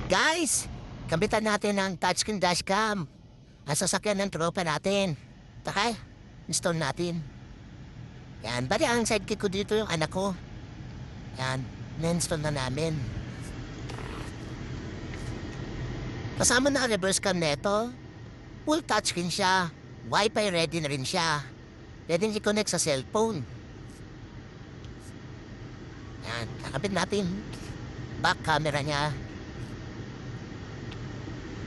Guys, kambitan natin ang touchscreen dashcam. Ang sasakyan ng tropa natin. Taka, install natin. Yan, bali ang sidekick ko dito yung anak ko. Yan, na-install na namin. Kasama na ang reverse cam neto. Full touchscreen siya. Wi-Fi ready na rin siya. Pwede i-connect sa cellphone. Yan, kakabit natin. Back camera niya.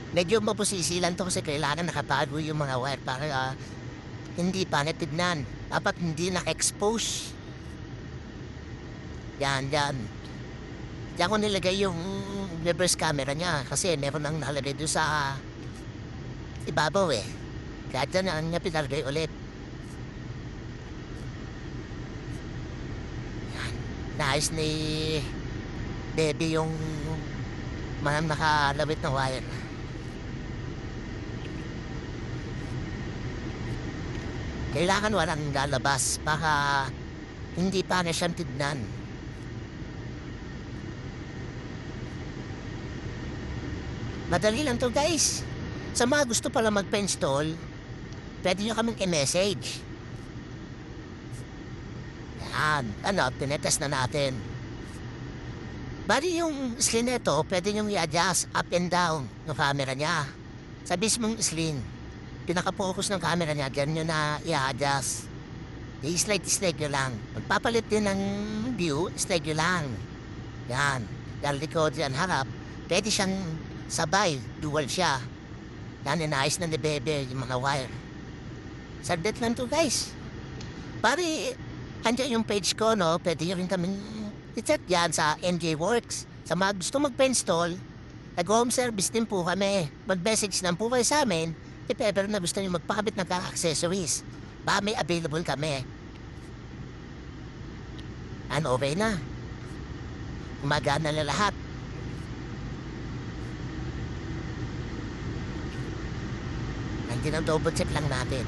Medyo mapusisilan to kasi kailangan nakabago yung mga wire para hindi pa natignan. Dapat hindi naka-expose. Yan. Diyan ko nilagay yung reverse camera niya kasi meron nang nakalagay doon sa ibabaw eh. Kaya dyan ang niya pinalagay ulit. Yan. Nice ni baby yung mga nakalawit na wire. Kailangan walang lalabas para hindi pa na siyang tignan. Madali lang to guys. Sa mga gusto pala magpa-install, pwede nyo kaming i-message. Yan. Tinetest na natin. Bali yung screen nito, pwede nyo i-adjust up and down yung camera niya. Sa mismong screen. Pinaka-focus ng camera niya, dyan nyo na i-adjust. I-slide nyo lang. Magpapalit din ng view, slide nyo lang. Yan. Dahil likod yan harap, pwede siyang sabay, dual siya. Yan, inaayos na ni Bebe yung mga wire. Saglit lang to guys. Pari, andyan yung page ko, no? Pwede nyo rin kaming i-chat yan sa MJ Works. Sa mga gusto magpa-install, nag-home service din po kami. Mag-message lang po kayo sa amin. If ever na gusto nyo magpakabit ng accessories, ba may available kami. And okay na. Gumagana na lahat. Nandiyan ang double check lang natin.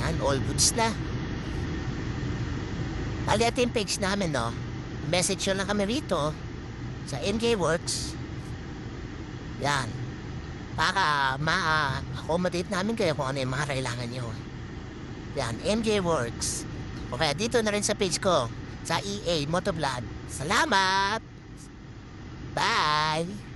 Yan, all goods na. Bali ito yung page namin, no? Message nyo lang kami rito sa MJ Works. Yan. Para ma-accommodate namin kayo kung ano yung mga kailangan nyo. Yan, MJ Works. O kaya dito na rin sa page ko, sa EA Motovlog. Salamat! Bye!